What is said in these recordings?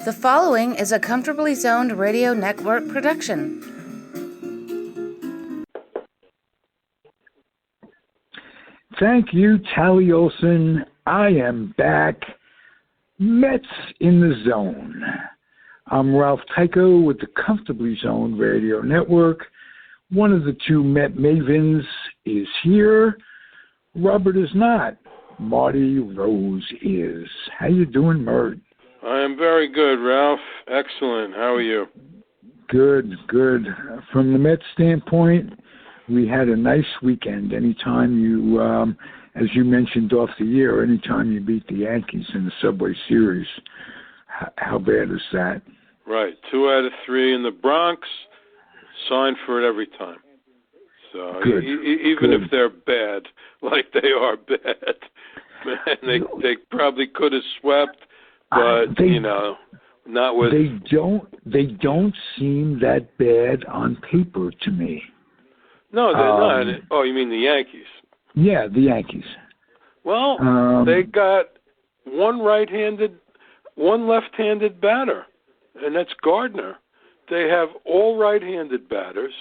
The following is a Comfortably Zoned Radio Network production. Thank you, Tally Olson. I am back. Mets in the Zone. I'm Ralph Tyko with the Comfortably Zoned Radio Network. One of the two Met mavens is here. Robert is not. Marty Rose is. How you doing, Mert? I am very good, Ralph. Excellent. How are you? Good. From the Mets standpoint, we had a nice weekend. Anytime you, as you mentioned off the year, anytime you beat the Yankees in the Subway Series, how bad is that? Right. 2 out of 3 in the Bronx. Sign for it every time. So Good. Even if they're bad, like they are bad, man, they probably could have swept, but not with. They don't seem that bad on paper to me. No, they're not. Oh, you mean the Yankees? Yeah, the Yankees. Well, they got one left-handed batter, and that's Gardner. They have all right-handed batters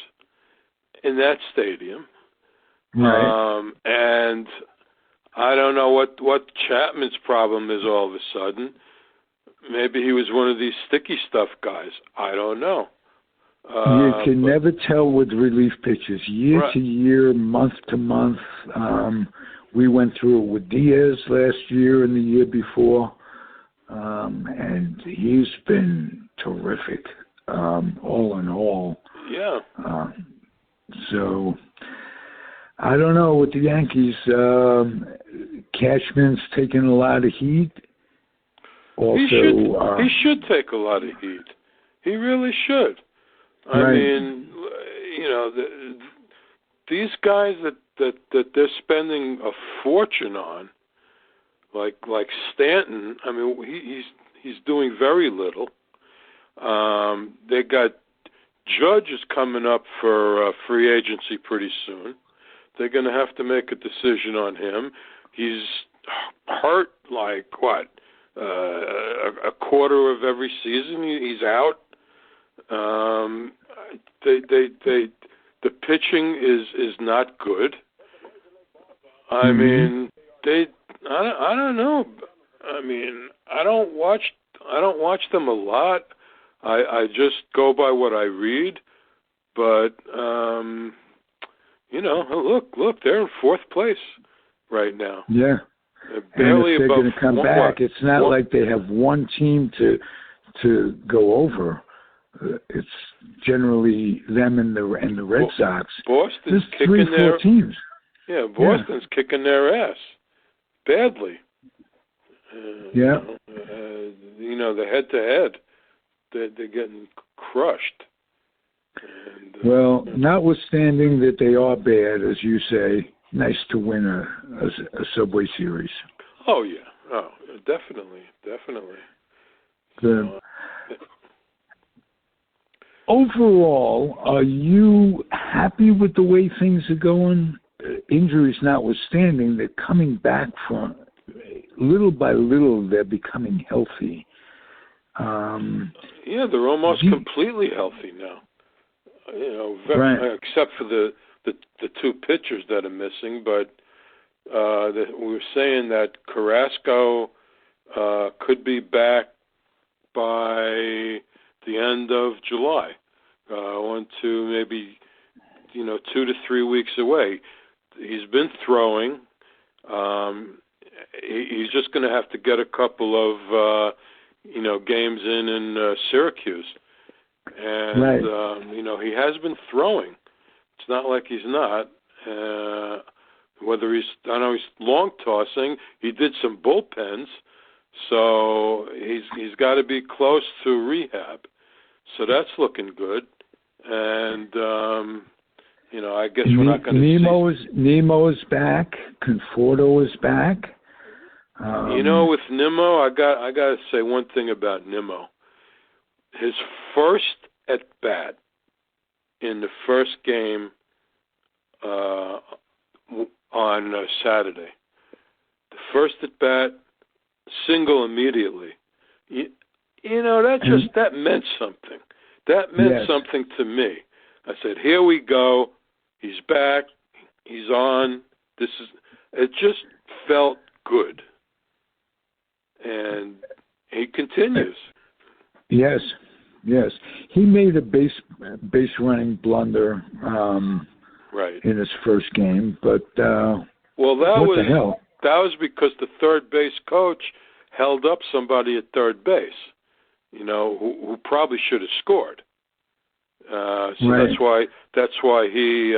in that stadium. Right. And I don't know what Chapman's problem is all of a sudden. Maybe he was one of these sticky stuff guys. I don't know. You can never tell with relief pitchers. Year to year, month to month. We went through it with Diaz last year and the year before. And he's been terrific, all in all. Yeah. So, I don't know with the Yankees. Cashman's taking a lot of heat. Also, he should take a lot of heat. He really should. I mean, these guys that they're spending a fortune on, like Stanton. I mean, he's doing very little. They got Judge is coming up for free agency pretty soon. They're going to have to make a decision on him. He's hurt like what? A quarter of every season he's out. The pitching is not good. I mean, I don't know. I mean, I don't watch them a lot. I just go by what I read. But look, they're in 4th place right now. Yeah. Barely and if they're going to come back, it's not like they have one team to go over. It's generally them and the Red Sox. Boston's kicking 3-4 teams. Yeah, Boston's kicking their ass badly. The head-to-head, they're getting crushed. And, notwithstanding that they are bad, as you say, nice to win a Subway Series. Oh, yeah. Oh, definitely. Good. Overall, are you happy with the way things are going? Injuries notwithstanding, they're coming back from little by little. They're becoming healthy. They're almost completely healthy now. Except for the 2 pitchers that are missing. But we were saying that Carrasco could be back by the end of July, on to maybe 2 to 3 weeks away. He's been throwing. He's just going to have to get a couple of games in Syracuse, and he has been throwing. It's not like he's not. Whether I know he's long tossing. He did some bullpens, so he's got to be close to rehab. So that's looking good, and I guess we're not going to see. Nemo is back. Conforto is back. With Nimmo, I got to say one thing about Nimmo. His first at bat in the first game on Saturday. The first at bat, single immediately. that meant something. That meant something to me. I said, here we go. He's back. He's on. It just felt good. And he continues. Yes. He made a base running blunder right in his first game, but the hell? That was because the third base coach held up somebody at third base, who probably should have scored. Right. That's why he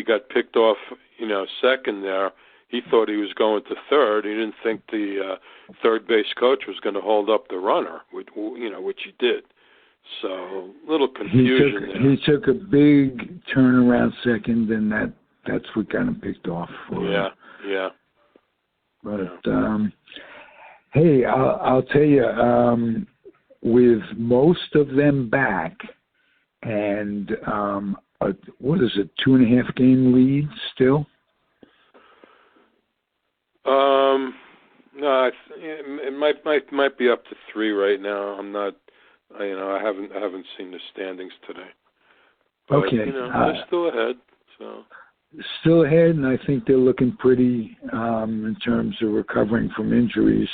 got picked off, second there. He thought he was going to third. He didn't think the third base coach was going to hold up the runner, which he did. So little confusion there. He took a big turnaround second, and that's what got him picked off. Yeah. But hey, I'll tell you, with most of them back, and what is it, 2.5 game lead still? No, it might be up to 3 right now. I'm not, I haven't seen the standings today. But, okay, they're still ahead. So still ahead, and I think they're looking pretty in terms of recovering from injuries.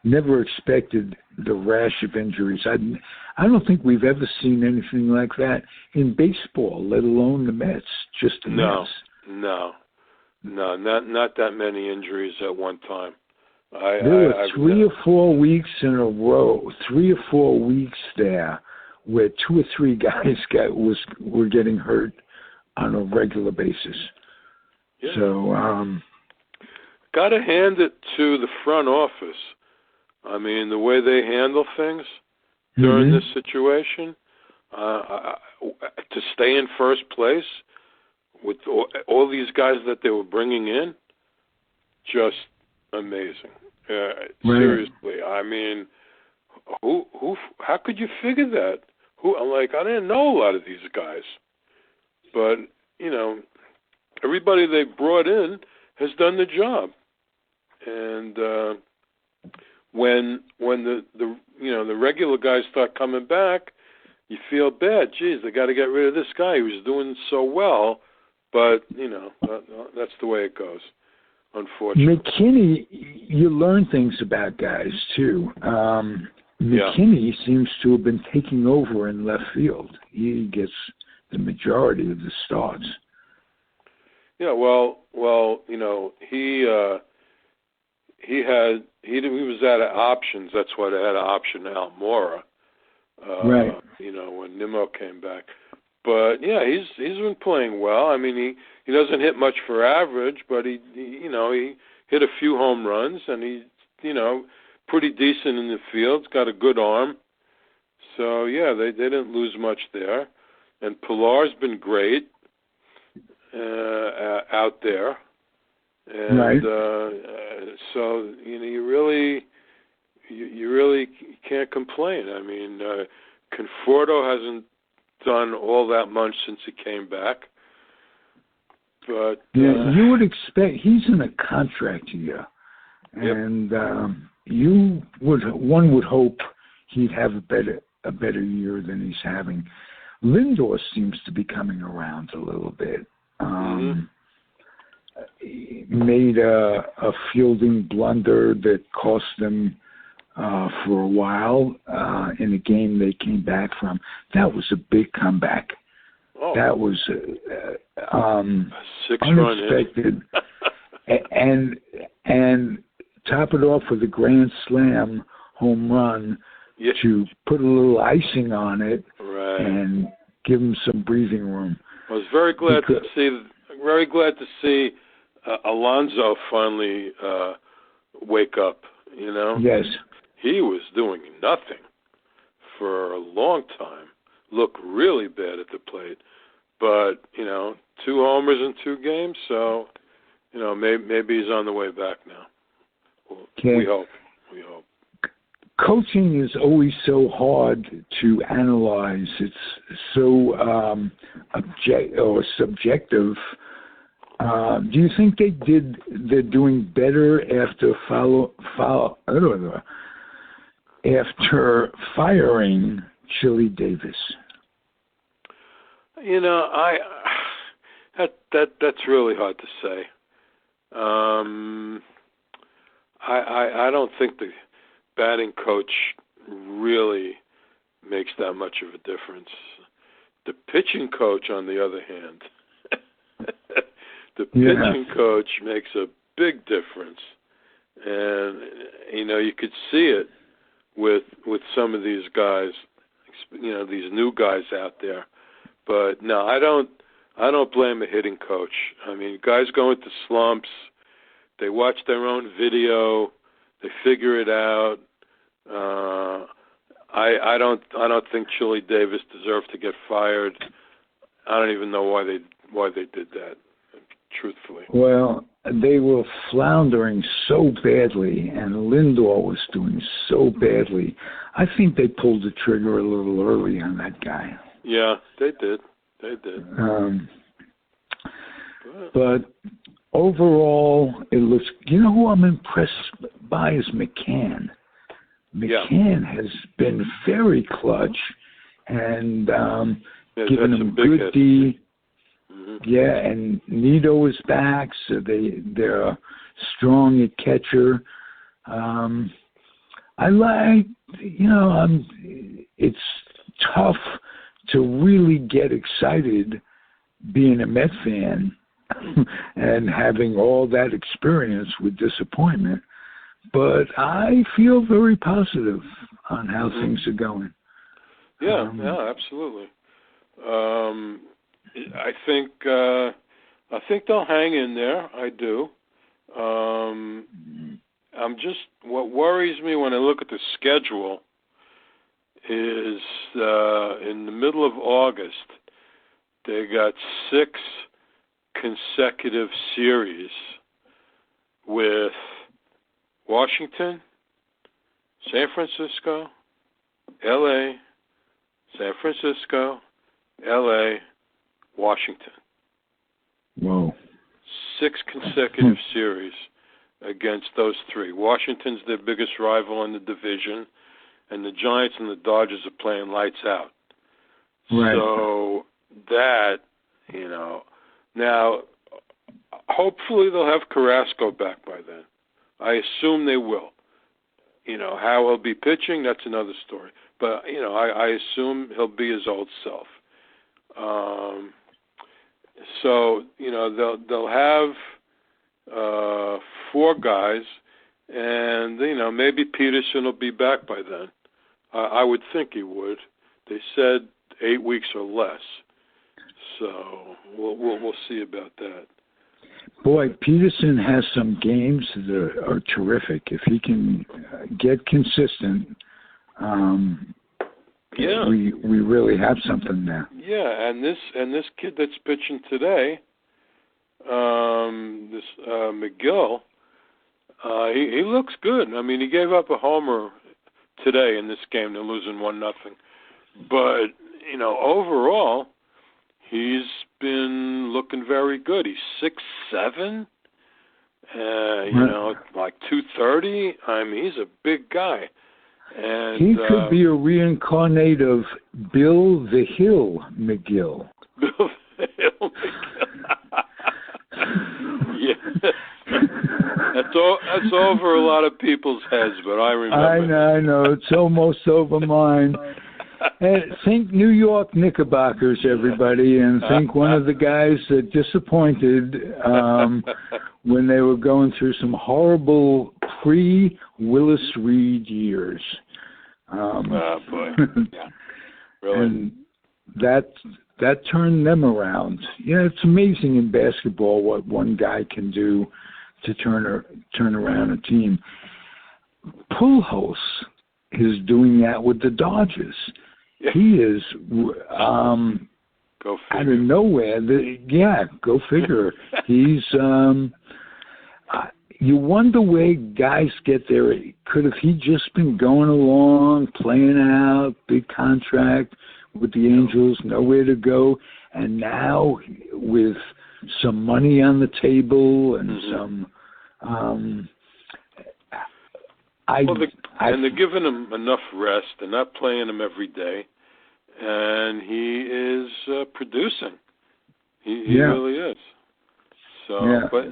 Never expected the rash of injuries. I don't think we've ever seen anything like that in baseball, let alone the Mets. Just the Mets. No, not that many injuries at one time. There were 3 or 4 weeks in a row, 3 or 4 weeks there, where 2 or 3 guys were getting hurt on a regular basis. Yeah. So, got to hand it to the front office. I mean, the way they handle things during this situation, to stay in first place with all these guys that they were bringing in, just amazing. Right. Seriously, I mean, who? How could you figure that? I didn't know a lot of these guys, but everybody they brought in has done the job, and when the regular guys start coming back, you feel bad. Geez, they got to get rid of this guy who was doing so well, but that's the way it goes. Unfortunately, McKinney, you learn things about guys too. McKinney seems to have been taking over in left field. He gets the majority of the starts. Yeah, well, he was out of options. That's why they had an option Almora. Right. When Nimmo came back. But yeah, he's been playing well. I mean, he doesn't hit much for average, but he hit a few home runs, and he's pretty decent in the field. He's got a good arm. So yeah, they didn't lose much there. And Pilar's been great out there. And right. So you really can't complain. I mean, Conforto hasn't done all that much since he came back, but you would expect he's in a contract year, and one would hope he'd have a better year than he's having. Lindor seems to be coming around a little bit. He made a fielding blunder that cost them for a while in a game they came back from. That was a big comeback. Oh. That was 6-run unexpected. and top it off with a grand slam home run to put a little icing on it and give them some breathing room. I was very glad to see Alonso finally wake up. Yes. He was doing nothing for a long time. Looked really bad at the plate. But, 2 homers in 2 games, so, maybe he's on the way back now. We hope. Coaching is always so hard to analyze. It's so subjective. Do you think they're doing better after after firing Chili Davis? You know, that's really hard to say. I don't think the batting coach really makes that much of a difference. The pitching coach, on the other hand, the pitching coach makes a big difference, and you know, you could see it with some of these guys, you know, these new guys out there. But no, I don't blame a hitting coach. I mean, guys go into slumps. They watch their own video. They figure it out. I don't think Chili Davis deserved to get fired. I don't even know why they did that, truthfully. Well, they were floundering so badly, and Lindor was doing so badly. I think they pulled the trigger a little early on that guy. Yeah, they did. But overall, it looks. You know who I'm impressed by is McCann. McCann has been very clutch and given them good D. Mm-hmm. Yeah, and Nito is back, so they're strong at catcher. I like, you know, it's tough to really get excited being a Met fan and having all that experience with disappointment. But I feel very positive on how things are going. Yeah, absolutely. I think they'll hang in there. I do. What worries me when I look at the schedule is in the middle of August they got 6 consecutive series with Washington, San Francisco, LA, San Francisco, LA, Washington. Whoa. 6 consecutive series against those 3. Washington's their biggest rival in the division, and the Giants and the Dodgers are playing lights out. Right. So that, you know, now hopefully they'll have Carrasco back by then. I assume they will. You know, how he'll be pitching, that's another story. But, you know, I assume he'll be his old self. So, you know, they'll have 4 guys, and, you know, maybe Peterson will be back by then. I would think he would. They said 8 weeks or less. So we'll see about that. Boy, Peterson has some games that are terrific. If he can get consistent, we really have something there. Yeah, and this kid that's pitching today, McGill, he looks good. I mean, he gave up a homer today in this game. They're losing 1-0, but you know, overall, he's been looking very good. He's 6'7", you know, like 230. I mean, he's a big guy. And he could be a reincarnate of Bill the Hill McGill. Bill the Hill McGill. Yeah. That's over a lot of people's heads, but I remember. I know. It's almost over mine. Think New York Knickerbockers, everybody, and think one of the guys that disappointed when they were going through some horrible pre-Willis Reed years. Oh, boy. Yeah. Really? And that turned them around. You know, it's amazing in basketball what one guy can do to turn around a team. Pujols is doing that with the Dodgers. Yeah. He is go figure. Out of nowhere. Go figure. He's you wonder where guys get there. Could have he just been going along, playing out, big contract with the Angels, nowhere to go, and now with some money on the table and some And they're giving him enough rest. They're not playing him every day. And he is producing. He really is. So, but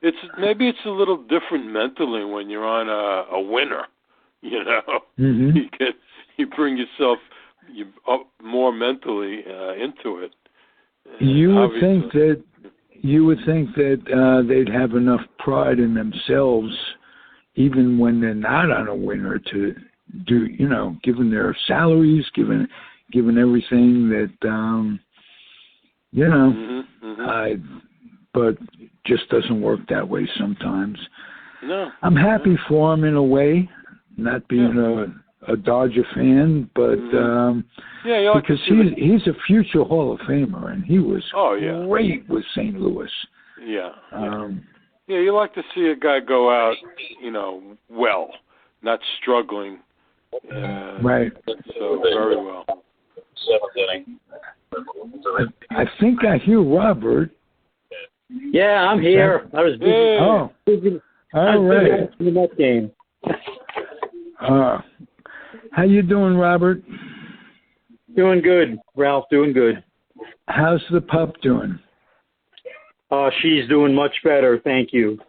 it's maybe it's a little different mentally when you're on a winner. Mm-hmm. You bring yourself up more mentally into it. You would think that they'd have enough pride in themselves, even when they're not on a winner, to do, given their salaries, given everything that, but just doesn't work that way sometimes. No. I'm happy for him in a way, not being a Dodger fan, but because he's a future Hall of Famer, and he was great with St. Louis. Yeah. You like to see a guy go out, well, not struggling. Right. So very well. I think I hear Robert. Yeah, I'm here. I was busy. Hey. Oh, busy. all right. The Met game. How you doing, Robert? Doing good, Ralph. Doing good. How's the pup doing? She's doing much better, thank you.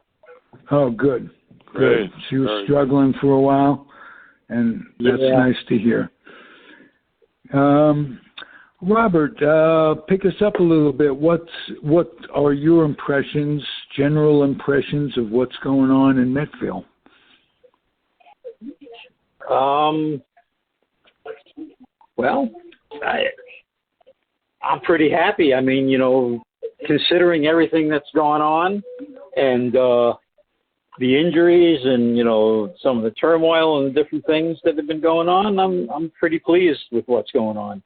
Oh, good. Great. Good. She was struggling for a while, and that's nice to hear. Robert, pick us up a little bit. What are your impressions, general impressions of what's going on in Metville? Well, I'm pretty happy. I mean, you know, considering everything that's gone on and the injuries and, you know, some of the turmoil and the different things that have been going on, I'm pretty pleased with what's going on.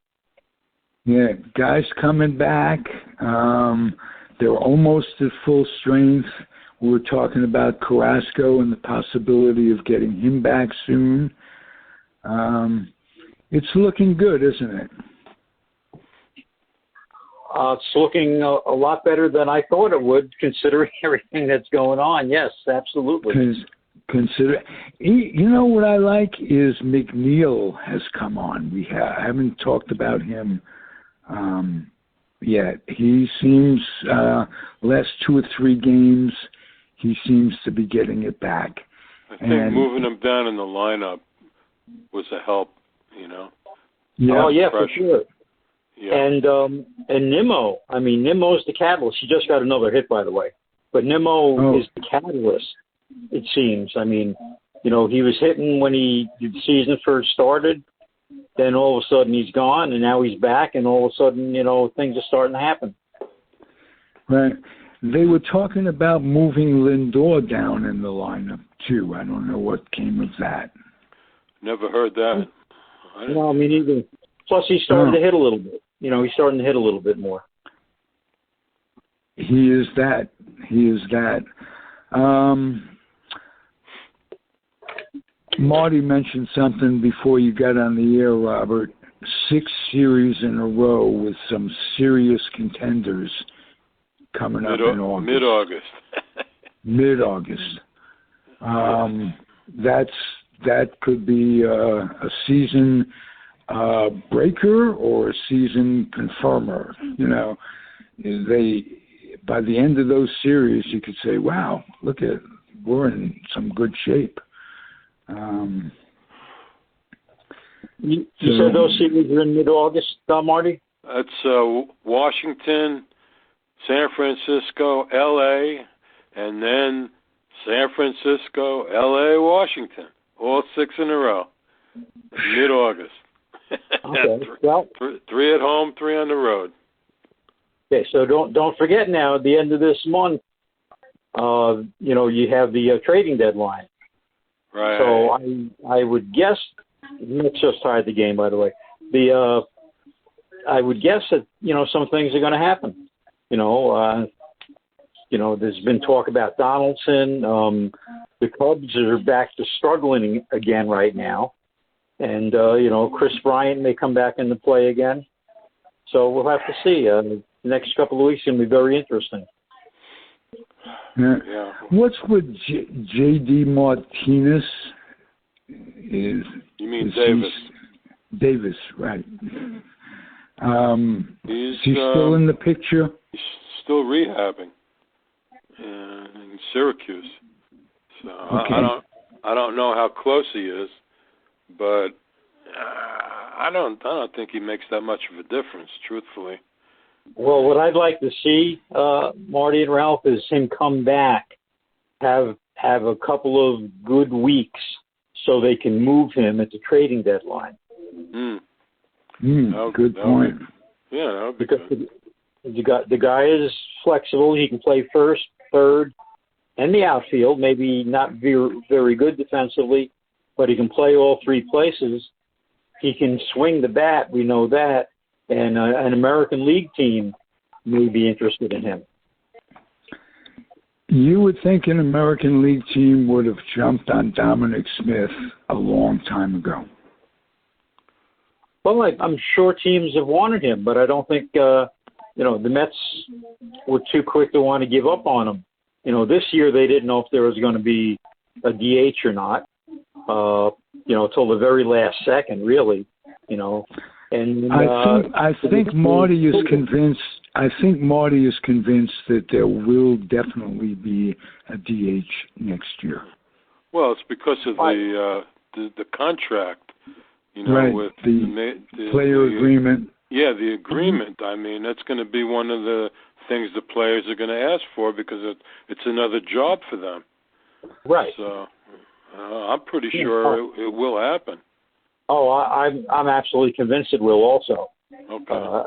Yeah, guys coming back. They're almost at full strength. We were talking about Carrasco and the possibility of getting him back soon. It's looking good, isn't it? It's looking a lot better than I thought it would, considering everything that's going on. Yes, absolutely. You know what I like is McNeil has come on. We haven't talked about him yet. He seems, last 2 or 3 games, he seems to be getting it back. I think moving him down in the lineup was a help, you know. Yeah. Oh, yeah, for sure. Yeah. And Nimmo, I mean, Nimmo's the catalyst. He just got another hit, by the way. But Nimmo is the catalyst, it seems. I mean, you know, he was hitting when the season first started. Then all of a sudden he's gone, and now he's back, and all of a sudden, you know, things are starting to happen. Right. They were talking about moving Lindor down in the lineup, too. I don't know what came of that. Never heard that. No, me neither. Plus, he's starting to hit a little bit. You know, he's starting to hit a little bit more. He is that. Marty mentioned something before you got on the air, Robert. 6 series in a row with some serious contenders coming up in August. Mid-August. That could be a season breaker or a season confirmer. You know, by the end of those series, you could say, "Wow, we're in some good shape." You said those series are in mid-August, Marty? That's Washington, San Francisco, L.A., and then San Francisco, L.A., Washington. All 6 in a row. Mid-August. Okay. Well, 3 at home, 3 on the road. Okay, so don't forget now, at the end of this month, you know, you have the trading deadline. Right. So I would guess, Mets just tied the game, by the way. I would guess that, you know, some things are going to happen. You know, there's been talk about Donaldson. The Cubs are back to struggling again right now. And, you know, Chris Bryant may come back into play again. So we'll have to see. The next couple of weeks are going to be very interesting. Yeah. What's with J.D. Martinez? is. You mean Davis? Davis, right. He's is he still in the picture? He's still rehabbing in Syracuse. So okay. I don't know how close he is, but I don't think he makes that much of a difference, truthfully. Well, what I'd like to see, Marty and Ralph, is him come back, have a couple of good weeks, so they can move him at the trading deadline. Good point. That would be because good. The guy is flexible. He can play first, third, and the outfield. Maybe not very good defensively, but he can play all three places. He can swing the bat. We know that. And an American League team may be interested in him. You would think an American League team would have jumped on Dominic Smith a long time ago. Well, I'm sure teams have wanted him, but I don't think, the Mets were too quick to want to give up on him. This year they didn't know if there was going to be a DH or not, till the very last second, really, And I think Marty is convinced. I think Marty is convinced that there will definitely be a DH next year. Well, it's because of the contract, right. with the player agreement. Yeah, the agreement. I mean, that's going to be one of the things the players are going to ask for because it's another job for them. Right. So I'm pretty sure it will happen. Oh, I'm absolutely convinced it will also. Okay.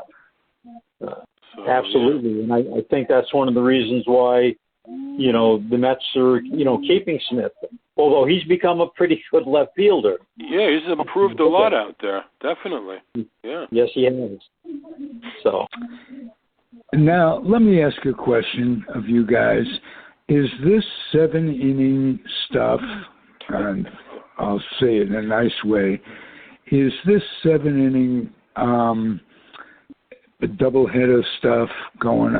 Absolutely. Yeah. And I think that's one of the reasons why, the Mets are, keeping Smith. Although he's become a pretty good left fielder. Yeah, he's improved a lot out there. Definitely. Yeah. Yes, he has. So. Now, let me ask a question of you guys. Is this 7-inning stuff, and I'll say it in a nice way, is this 7-inning doubleheader stuff going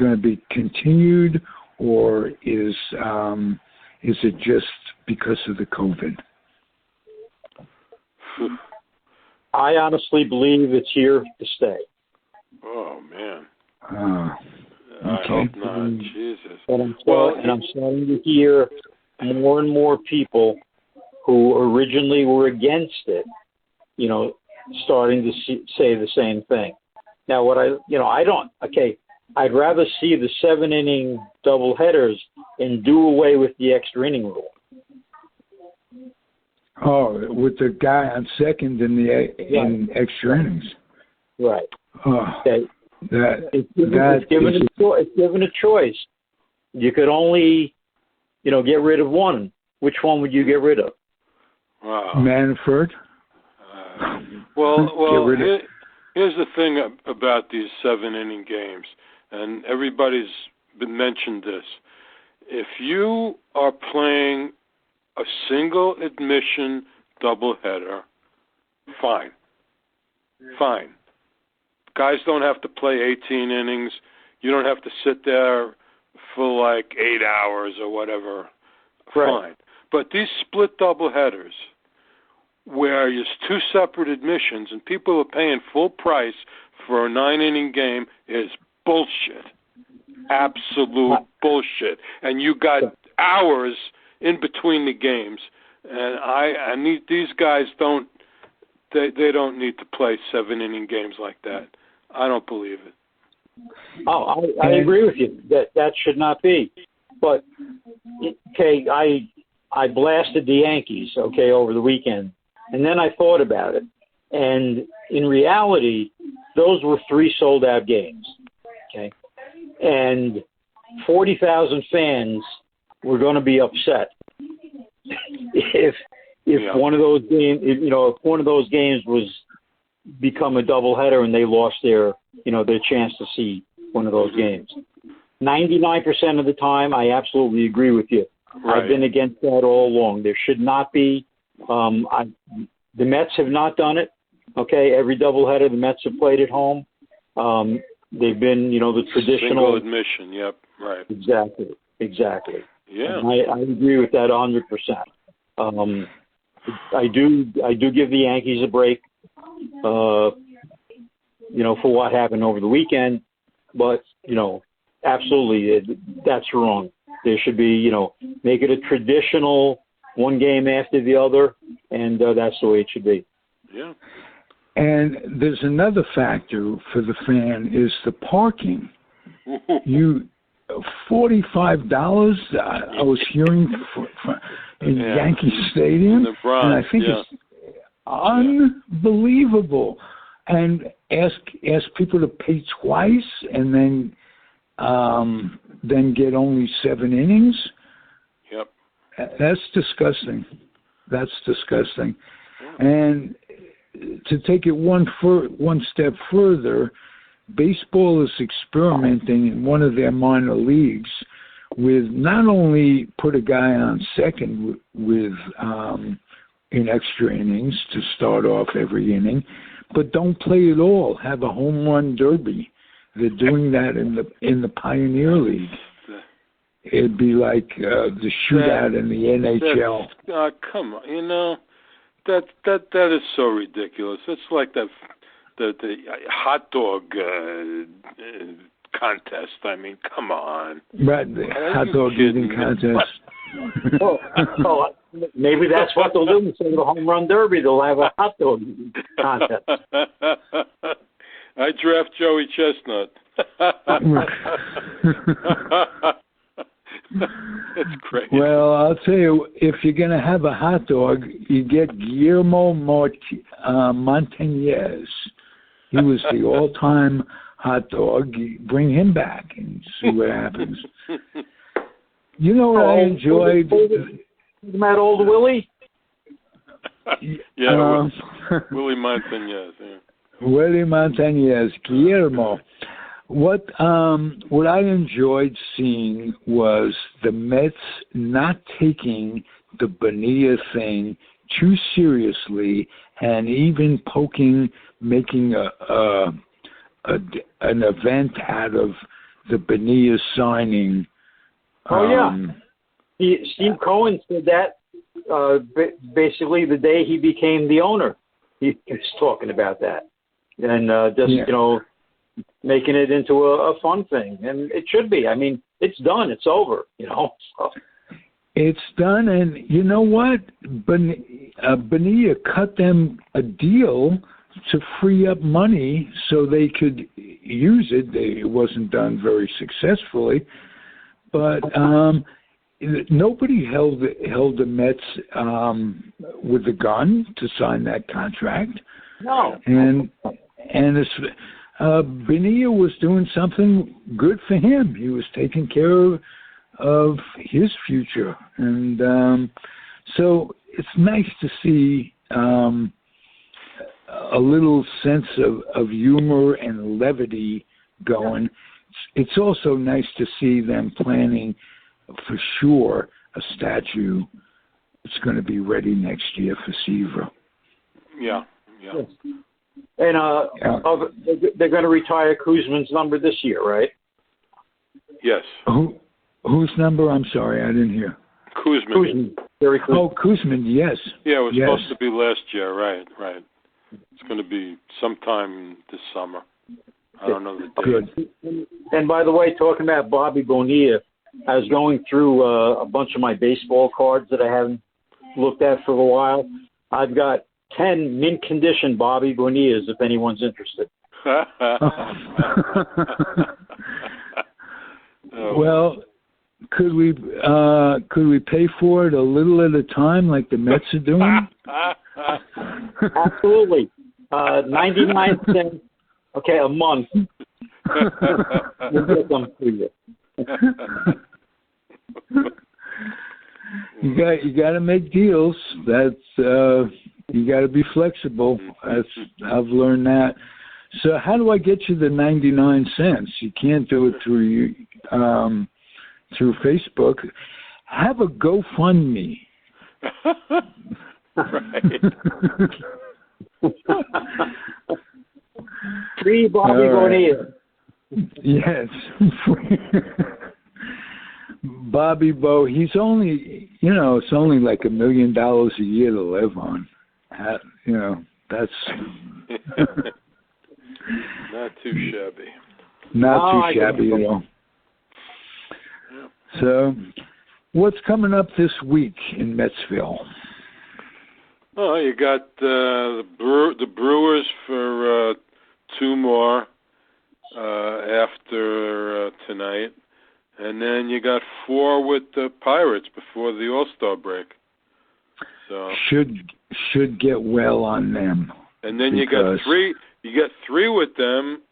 to be continued, or is it just because of the COVID? I honestly believe it's here to stay. Oh man. Okay. I hope not. Jesus. And I'm starting to hear more and more people who originally were against it, starting to say the same thing. Now, I'd rather see the 7-inning doubleheaders and do away with the extra inning rule. Oh, with the guy on second in extra innings. Right. Oh, it's given a choice. You could only, get rid of one. Which one would you get rid of? Wow. Manford. Here's the thing about these 7-inning games, and everybody's been mentioned this. If you are playing a single admission doubleheader, fine. Guys don't have to play 18 innings. You don't have to sit there for like 8 hours or whatever. Right. Fine. But these split doubleheaders, where there's two separate admissions and people are paying full price for a 9-inning game, is bullshit. Absolute bullshit. And you got hours in between the games, and I need these guys don't need to play 7-inning games like that. I don't believe it. Oh, I agree with you. That should not be. But okay, I blasted the Yankees over the weekend, and then I thought about it, and in reality, those were 3 sold-out games. Okay, and 40,000 fans were going to be upset if one of those games, if one of those games was become a doubleheader and they lost their chance to see one of those games. 99% of the time, I absolutely agree with you. Right. I've been against that all along. There should not be. The Mets have not done it. Okay, every doubleheader the Mets have played at home. They've been, the traditional single admission. Yep, right. Exactly. Yeah, I agree with that 100%. I do give the Yankees a break, for what happened over the weekend. But, absolutely, that's wrong. There should be, make it a traditional one game after the other, and that's the way it should be. Yeah. And there's another factor for the fan is the parking. $45 I was hearing in Yankee Stadium, and I think it's unbelievable. And ask people to pay twice, and then get only 7 innings. Yep. That's disgusting. And to take it one step further, baseball is experimenting in one of their minor leagues with not only put a guy on second with in extra innings to start off every inning, but don't play at all. Have a home run derby. They're doing that in the Pioneer League. It'd be like the shootout in the NHL. Come on, that is so ridiculous. It's like the hot dog contest. I mean, come on. Right, the hot dog eating contest. Maybe that's what they'll do instead of the home run derby. They'll have a hot dog contest. I draft Joey Chestnut. It's great. Well, I'll tell you, if you're going to have a hot dog, you get Guillermo Montañez. He was the all-time hot dog. You bring him back and see what happens. You know what I enjoyed? That old Willie? Yeah, Willie Montañez. Yeah. Willie Montañez, Guillermo. What I enjoyed seeing was the Mets not taking the Bonilla thing too seriously, and even making an event out of the Bonilla signing. Steve Cohen said that basically the day he became the owner. He was talking about that, and making it into a fun thing, and it should be. I mean, it's done. It's over. It's done, and you know what? Bonilla cut them a deal to free up money so they could use it. It wasn't done very successfully, but nobody held the Mets with the gun to sign that contract. No, and it's. Bonilla was doing something good for him. He was taking care of his future. And so it's nice to see a little sense of humor and levity going. It's also nice to see them planning for sure a statue. It's going to be ready next year for Seaver. Yeah. Yes. And they're going to retire Kuzman's number this year, right? Yes. Whose number? I'm sorry, I didn't hear. Kuzman. Very Kuzman. Oh, Kuzman, yes. Yeah, it was supposed to be last year, right. It's going to be sometime this summer. I don't know the date. Good. And by the way, talking about Bobby Bonilla, I was going through a bunch of my baseball cards that I haven't looked at for a while. I've got 10 mint condition Bobby Bonillas if anyone's interested. Well, could we pay for it a little at a time like the Mets are doing? Absolutely. 99 cents. Okay, a month. We'll get them to you. You got to make deals. That's you got to be flexible. I've learned that. So how do I get you the 99 cents? You can't do it through Facebook. Have a GoFundMe. Right. Free Bobby Bonilla. Yes. Bobby Bo, he's only, it's only like $1 million a year to live on. That's not too shabby. Not too shabby at all. Yeah. So, what's coming up this week in Metsville? Oh, you got the Brewers for 2 more after tonight, and then you got 4 with the Pirates before the All-Star break. So should get well on them. And then you got 3. You got 3 with them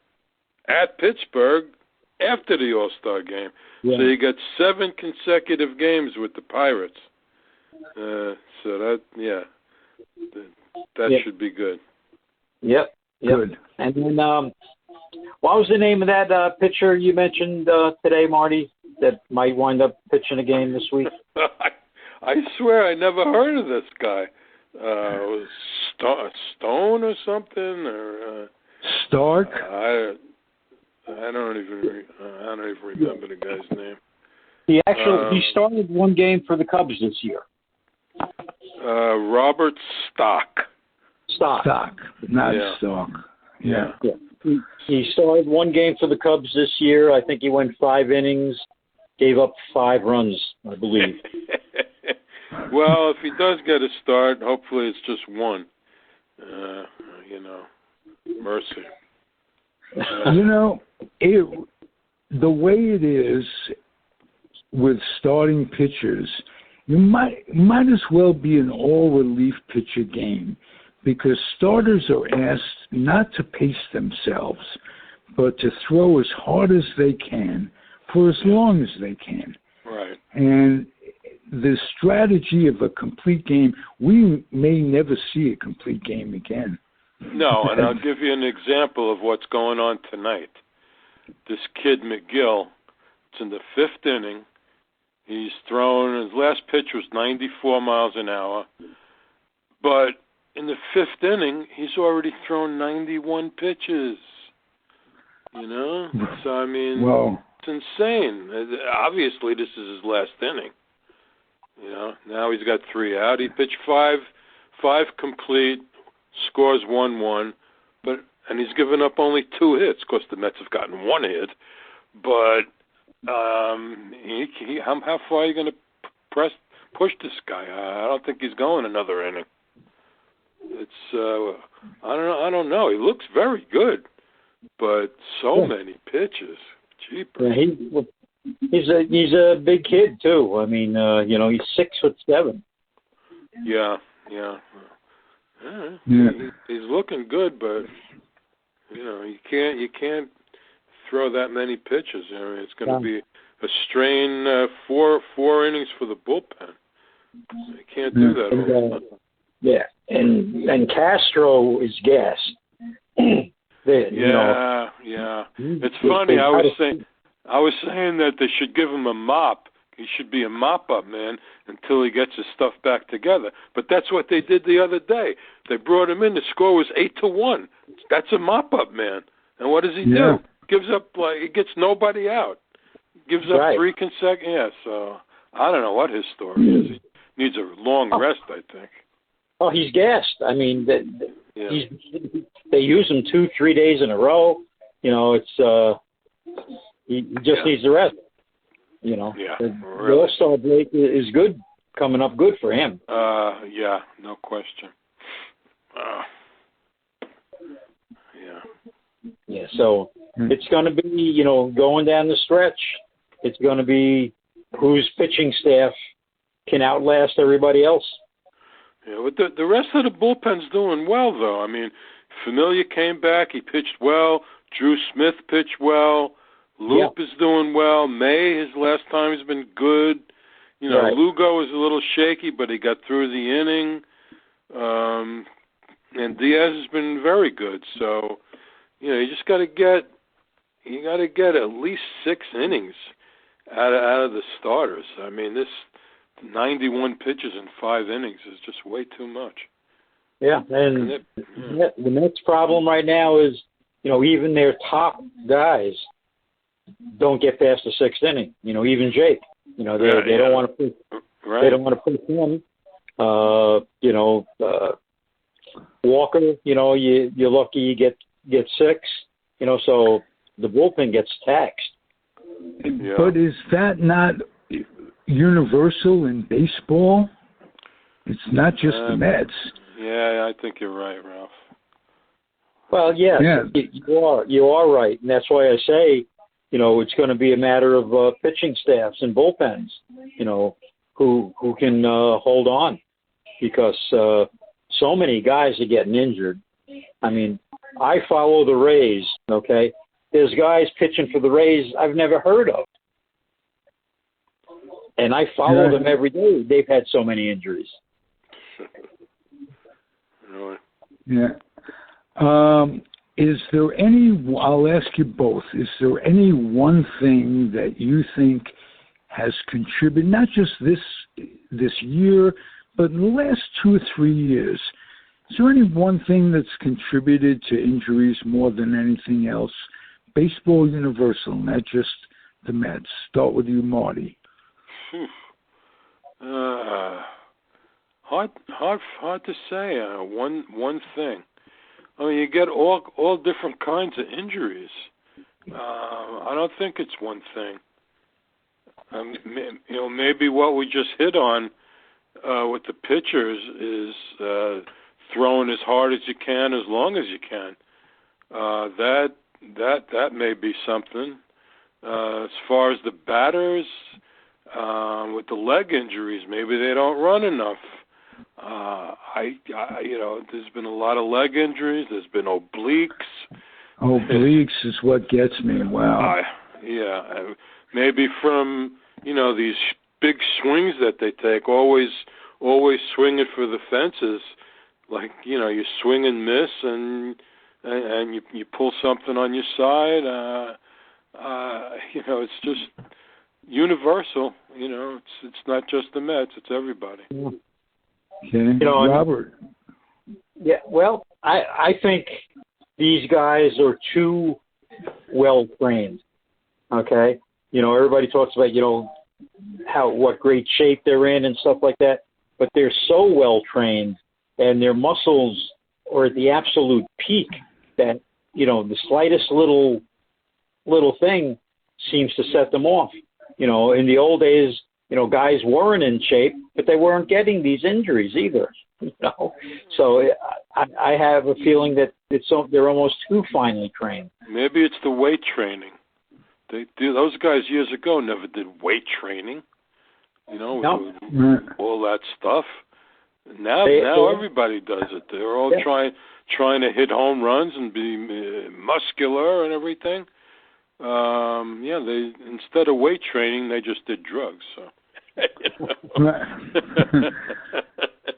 at Pittsburgh after the All-Star game. Yeah. So you got 7 consecutive games with the Pirates. So that should be good. Yep. Good. And then, what was the name of that pitcher you mentioned today, Marty, that might wind up pitching a game this week? I swear I never heard of this guy. Stone or something, or Stark. I don't even remember the guy's name. He started 1 game for the Cubs this year. Robert Stock, not Stark. Yeah. He started 1 game for the Cubs this year. I think he went 5 innings, gave up 5 runs, I believe. Well, if he does get a start, hopefully it's just 1. Mercy. The way it is with starting pitchers, you might as well be an all-relief pitcher game, because starters are asked not to pace themselves, but to throw as hard as they can for as long as they can. Right. And the strategy of a complete game, we may never see a complete game again. No, and I'll give you an example of what's going on tonight. This kid McGill, it's in the 5th inning. He's thrown, his last pitch was 94 miles an hour. But in the 5th inning, he's already thrown 91 pitches. So, I mean, it's insane. Obviously, this is his last inning. Now he's got 3 out. He pitched 5 complete, scores 1-1, and he's given up only 2 hits. Of course, the Mets have gotten 1 hit, but how far are you going to push this guy? I don't think he's going another inning. It's I don't know. He looks very good, but so many pitches. Jeepers. Yeah, he's a big kid too. I mean, he's 6'7". Yeah. He's looking good, but you can't throw that many pitches. I mean, it's going to be a strain. 4 innings for the bullpen. You can't do that all the time. Yeah, and Castro is gassed. Yeah. It's funny. I was saying that they should give him a mop. He should be a mop-up man until he gets his stuff back together. But that's what they did the other day. They brought him in. The score was 8-1. That's a mop-up man. And what does he do? Gives up, he gets nobody out. Gives up 3 consecutive. Yeah, so I don't know what his story is. He needs a long rest, I think. Oh, he's gassed. I mean, they use him 2-3 days in a row. It's he just needs the rest. The All-Star break is good, coming up good for him. No question. So it's going to be, going down the stretch, it's going to be whose pitching staff can outlast everybody else. Yeah, but the rest of the bullpen's doing well, though. I mean, Familia came back. He pitched well. Drew Smith pitched well. Loop is doing well. May, his last time, has been good. Lugo was a little shaky, but he got through the inning. And Diaz has been very good. So, you just got to get at least 6 innings out of the starters. I mean, this 91 pitches in 5 innings is just way too much. Yeah, and the Mets' problem right now is, even their top guys don't get past the 6th inning. Even Jake. They don't want to push. Right. They don't want to put him. Walker, you're lucky you get 6. So the bullpen gets taxed. Yeah. But is that not universal in baseball? It's not just the Mets. Yeah, I think you're right, Ralph. Well, yes, Yeah. You are right, and that's why I say, it's going to be a matter of pitching staffs and bullpens, who can hold on, because so many guys are getting injured. I mean, I follow the Rays. Okay, there's guys pitching for the Rays I've never heard of, and I follow them every day. They've had so many injuries. Really? Yeah. Is there any, I'll ask you both, is there any one thing that you think has contributed, not just this year, but in the last 2 or 3 years, is there any one thing that's contributed to injuries more than anything else? Baseball universal, not just the Mets. Start with you, Marty. Hard to say. One thing. I mean, you get all different kinds of injuries. I don't think it's one thing. Maybe what we just hit on with the pitchers is throwing as hard as you can, as long as you can. That may be something. As far as the batters, with the leg injuries, maybe they don't run enough. There's been a lot of leg injuries. There's been obliques. Obliques is what gets me. Wow. Maybe from these big swings that they take, always swinging for the fences. Like you swing and miss, and you pull something on your side. It's just universal. It's not just the Mets. It's everybody. Okay, Robert. Yeah, well, I think these guys are too well trained. Okay, everybody talks about what great shape they're in and stuff like that, but they're so well trained and their muscles are at the absolute peak that the slightest little thing seems to set them off. In the old days, guys weren't in shape, but they weren't getting these injuries either. So I have a feeling that they're almost too finely trained. Maybe it's the weight training. Those guys years ago never did weight training. No. All that stuff. Now everybody does it. They're all trying to hit home runs and be muscular and everything. They instead of weight training, they just did drugs. So.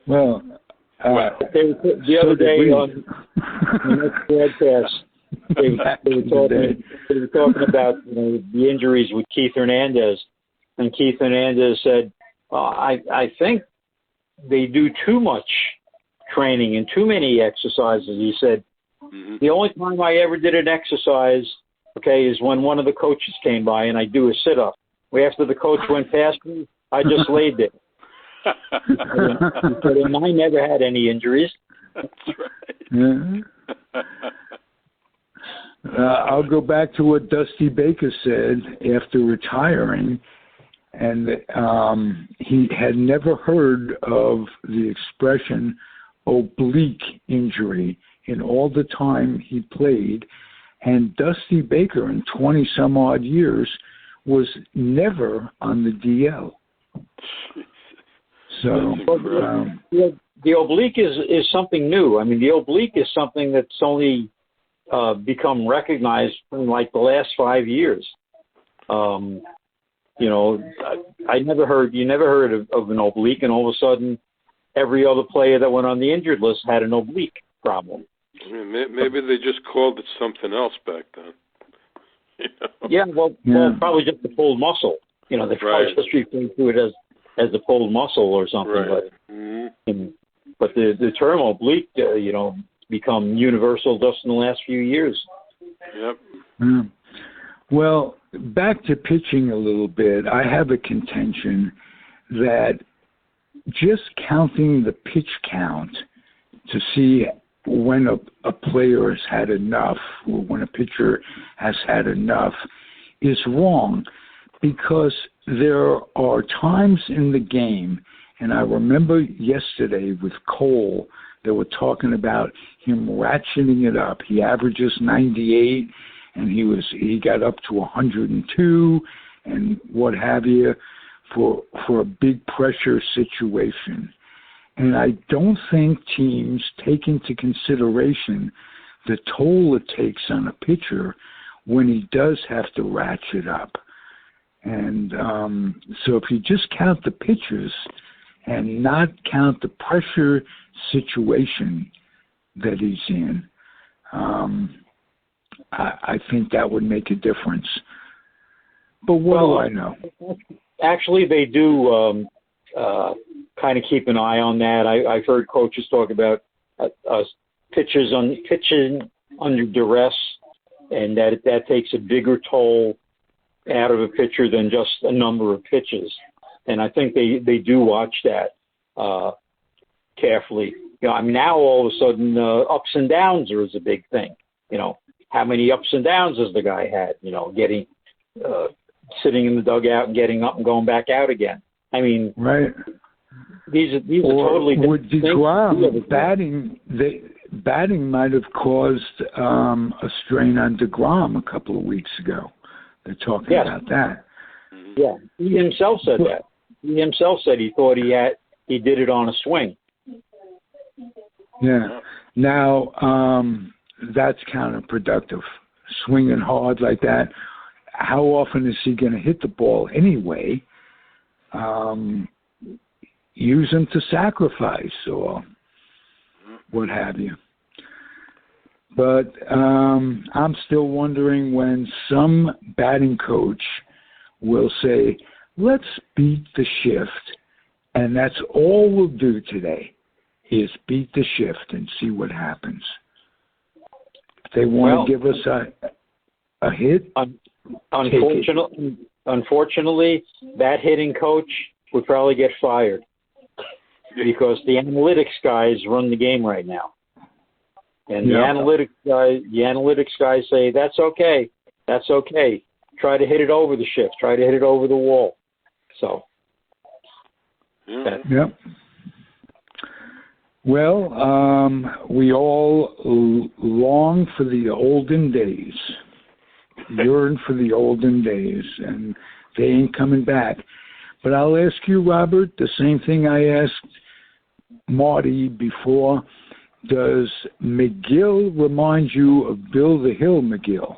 Well, the other day on the next broadcast, they were talking about the injuries with Keith Hernandez, and Keith Hernandez said, "I think they do too much training and too many exercises." He said, "The only time I ever did an exercise, is when one of the coaches came by and I do a sit-up. After the coach went past me, I just laid there." And I never had any injuries. That's right. I'll go back to what Dusty Baker said after retiring, and he had never heard of the expression oblique injury in all the time he played. And Dusty Baker, in 20-some-odd years, was never on the DL. So the oblique is something new. I mean, the oblique is something that's only become recognized in like the last 5 years. I never heard of an oblique, and all of a sudden, every other player that went on the injured list had an oblique problem. Maybe they just called it something else back then. Yeah, well, probably just the pulled muscle. They probably just referred to it as the pulled muscle or something. Right. But the term oblique, become universal just in the last few years. Yep. Mm. Well, back to pitching a little bit. I have a contention that just counting the pitch count to see when a player has had enough or when a pitcher has had enough is wrong, because there are times in the game, and I remember yesterday with Cole, they were talking about him ratcheting it up. He averages 98, and he got up to 102 and what have you for a big pressure situation. And I don't think teams take into consideration the toll it takes on a pitcher when he does have to ratchet up. And so if you just count the pitches and not count the pressure situation that he's in, I think that would make a difference. But what do I know? Actually, they do kind of keep an eye on that. I've heard coaches talk about pitching under duress, and that takes a bigger toll out of a pitcher than just a number of pitches. And I think they do watch that carefully. You know, I mean, now all of a sudden ups and downs is a big thing. You know, how many ups and downs has the guy had? You know, getting sitting in the dugout and getting up and going back out again. I mean, right. These are totally different things. Batting might have caused a strain on DeGrom a couple of weeks ago. They're talking about that. Yeah, he himself said that. He himself said he thought he did it on a swing. Yeah. Now, that's counterproductive. Swinging hard like that. How often is he going to hit the ball anyway? Use him to sacrifice or what have you. But I'm still wondering when some batting coach will say, let's beat the shift, and that's all we'll do today is beat the shift and see what happens. If they want to give us a hit, unfortunately, that hitting coach would probably get fired because the analytics guys run the game right now. And the analytics guys say, that's okay. Try to hit it over the shift. Try to hit it over the wall. So. Yep. Well, we all long for the olden days, yearn for the olden days, and they ain't coming back. But I'll ask you, Robert, the same thing I asked Marty before. Does McGill remind you of Bill the Hill McGill?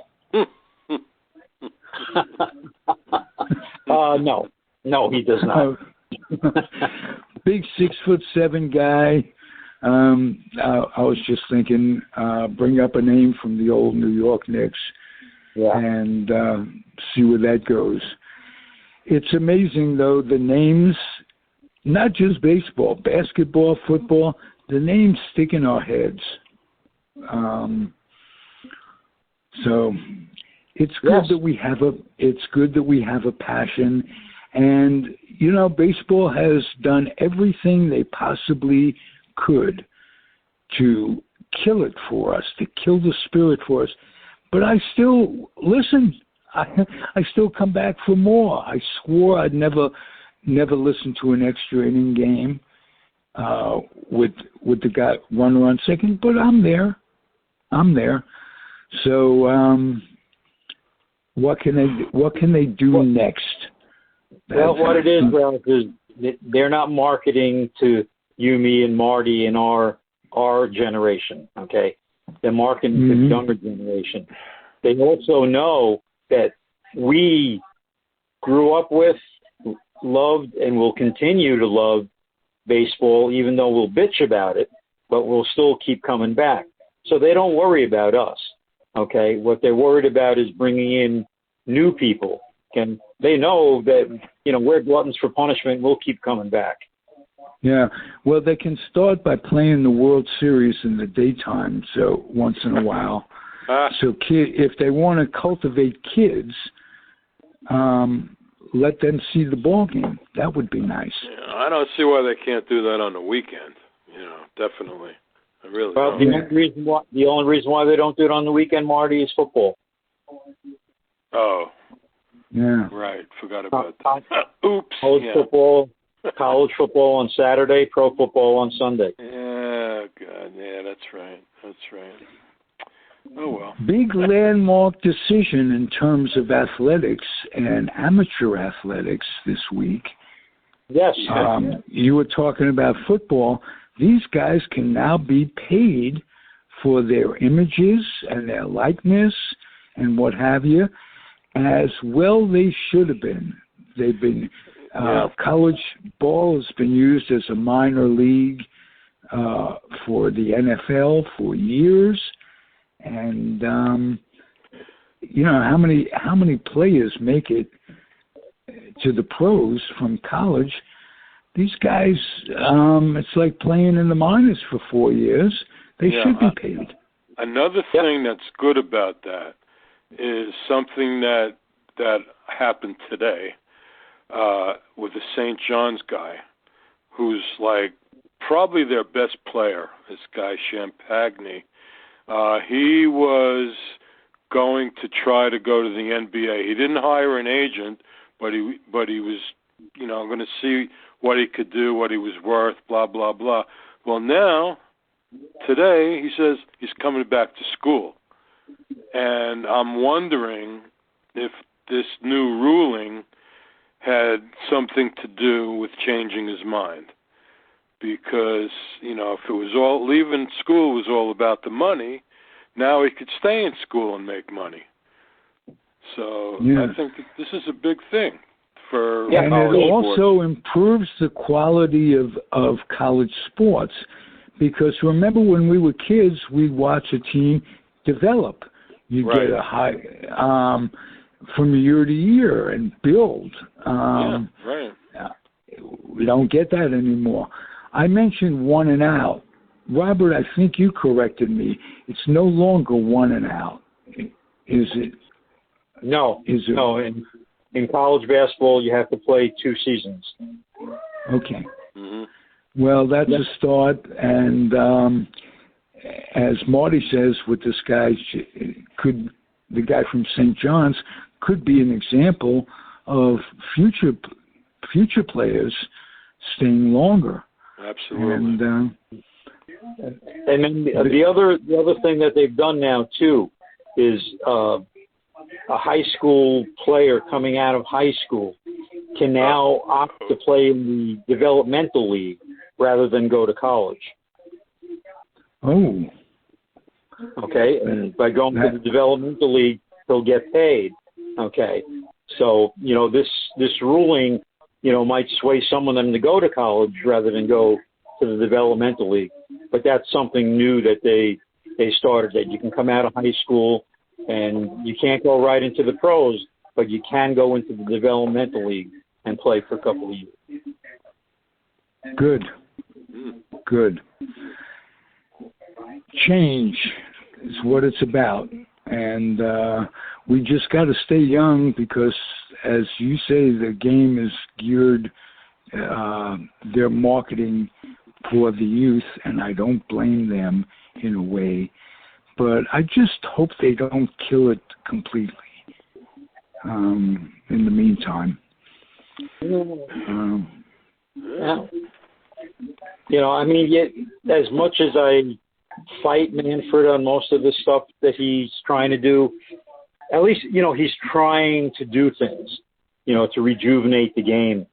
No, he does not. Big 6'7" guy. I was just thinking, bring up a name from the old New York Knicks and see where that goes. It's amazing, though, the names, not just baseball, basketball, football, the names stick in our heads. So it's good that we have a passion. And, you know, baseball has done everything they possibly could to kill it for us, to kill the spirit for us. But I still listen. I still come back for more. I swore I'd never listen to an extra inning game with the guy runner on second, but I'm there. So what can they do next? Well, what it is, Ralph, is they're not marketing to you, me, and Marty in our generation, okay? They're marketing to the younger generation. They also know that we grew up with, loved, and will continue to love baseball, even though we'll bitch about it, but we'll still keep coming back. So they don't worry about us, okay? What they're worried about is bringing in new people. And they know that, you know, we're gluttons for punishment. We'll keep coming back. Yeah. Well, they can start by playing the World Series in the daytime, so once in a while. So if they want to cultivate kids, let them see the ball game. That would be nice. Yeah, I don't see why they can't do that on the weekend. Definitely. I really Well, don't. the only reason why they don't do it on the weekend, Marty, is football. Oh. Yeah. Right. Forgot about that. Oops. College football on Saturday, pro football on Sunday. Yeah, God. Yeah, that's right. Oh, well. Big landmark decision in terms of athletics and amateur athletics this week. Yes. You were talking about football. These guys can now be paid for their images and their likeness and what have you, as well they should have been. They've been college ball has been used as a minor league for the NFL for years, and how many players make it to the pros from college? These guys, it's like playing in the minors for 4 years. They should be paid. Another thing that's good about that is something that happened today with the St. John's guy, who's like probably their best player, this guy Champagne. He was going to try to go to the NBA. He didn't hire an agent, but he was, going to see what he could do, what he was worth, blah, blah, blah. Well, now, today, he says he's coming back to school. And I'm wondering if this new ruling had something to do with changing his mind. Because, if it was all, leaving school was all about the money, now he could stay in school and make money. So I think that this is a big thing. And it also improves the quality of college sports, because remember when we were kids, we'd watch a team develop. You get a high from year to year and build. We don't get that anymore. I mentioned 1 and out. Robert, I think you corrected me. It's no longer 1 and out, is it? No. No. In college basketball, you have to play 2 seasons. Okay. Mm-hmm. Well, that's a start. And as Marty says, with this guy, the guy from St. John's could be an example of future players staying longer. Absolutely. And then the other thing that they've done now too is a high school player coming out of high school can now opt to play in the developmental league rather than go to college. Oh. Okay, and by going to the developmental league, he'll get paid. Okay, so this ruling might sway some of them to go to college rather than go to the developmental league. But that's something new that they started, that you can come out of high school and you can't go right into the pros, but you can go into the developmental league and play for a couple of years. Good. Change is what it's about. And we just got to stay young because, as you say, the game is geared, their marketing for the youth, and I don't blame them in a way. But I just hope they don't kill it completely in the meantime. As much as I fight Manfred on most of the stuff that he's trying to do, at least, he's trying to do things, to rejuvenate the game,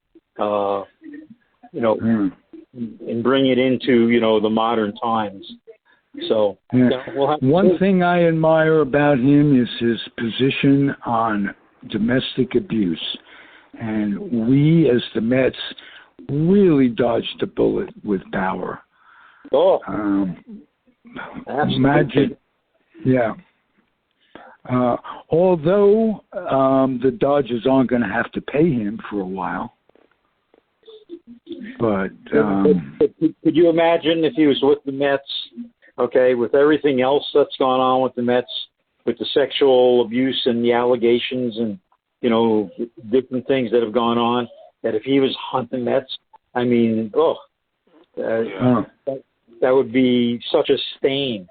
and bring it into, the modern times. So we'll have one thing I admire about him is his position on domestic abuse. And we, as the Mets, really dodged a bullet with Bauer. Imagine, although the Dodgers aren't going to have to pay him for a while. But could you imagine if he was with the Mets, with everything else that's gone on with the Mets, with the sexual abuse and the allegations and different things that have gone on, that if he was on the Mets, I mean, that would be such a stain.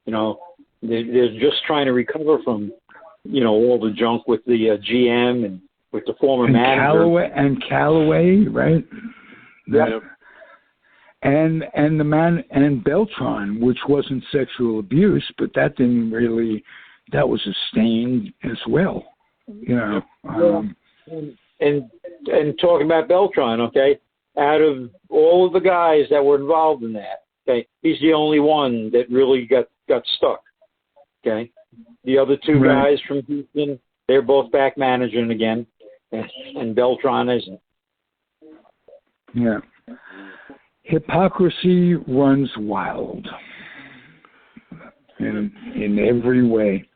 They're just trying to recover from, all the junk with the GM and with the former manager. Callaway, right? Yep. And the man and Beltran, which wasn't sexual abuse, but that was a stain as well. And talking about Beltran, okay, out of all of the guys that were involved in that, okay, he's the only one that really got stuck. Okay, the other two guys from Houston, they're both back managing again, and Beltran isn't. Yeah. Hypocrisy runs wild in every way.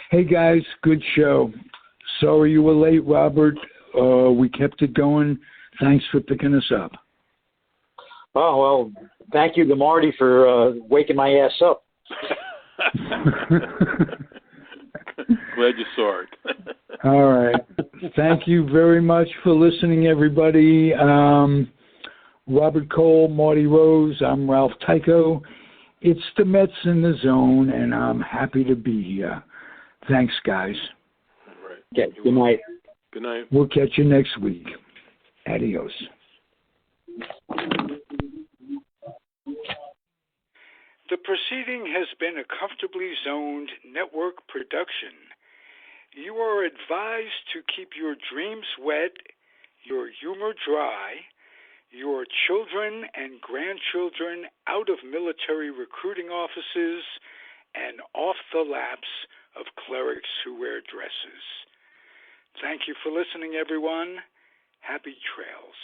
Hey guys, good show. Sorry you were late, Robert. We kept it going. Thanks for picking us up. Oh, well, thank you to Marty for waking my ass up. Glad you saw it. All right. Thank you very much for listening, everybody. Robert Cole, Marty Rose, I'm Ralph Tyko. It's the Mets in the Zone, and I'm happy to be here. Thanks, guys. All right. Okay, good night. Good night. We'll catch you next week. Adios. The proceeding has been a Comfortably Zoned network production. You are advised to keep your dreams wet, your humor dry, your children and grandchildren out of military recruiting offices and off the laps of clerics who wear dresses. Thank you for listening, everyone. Happy trails.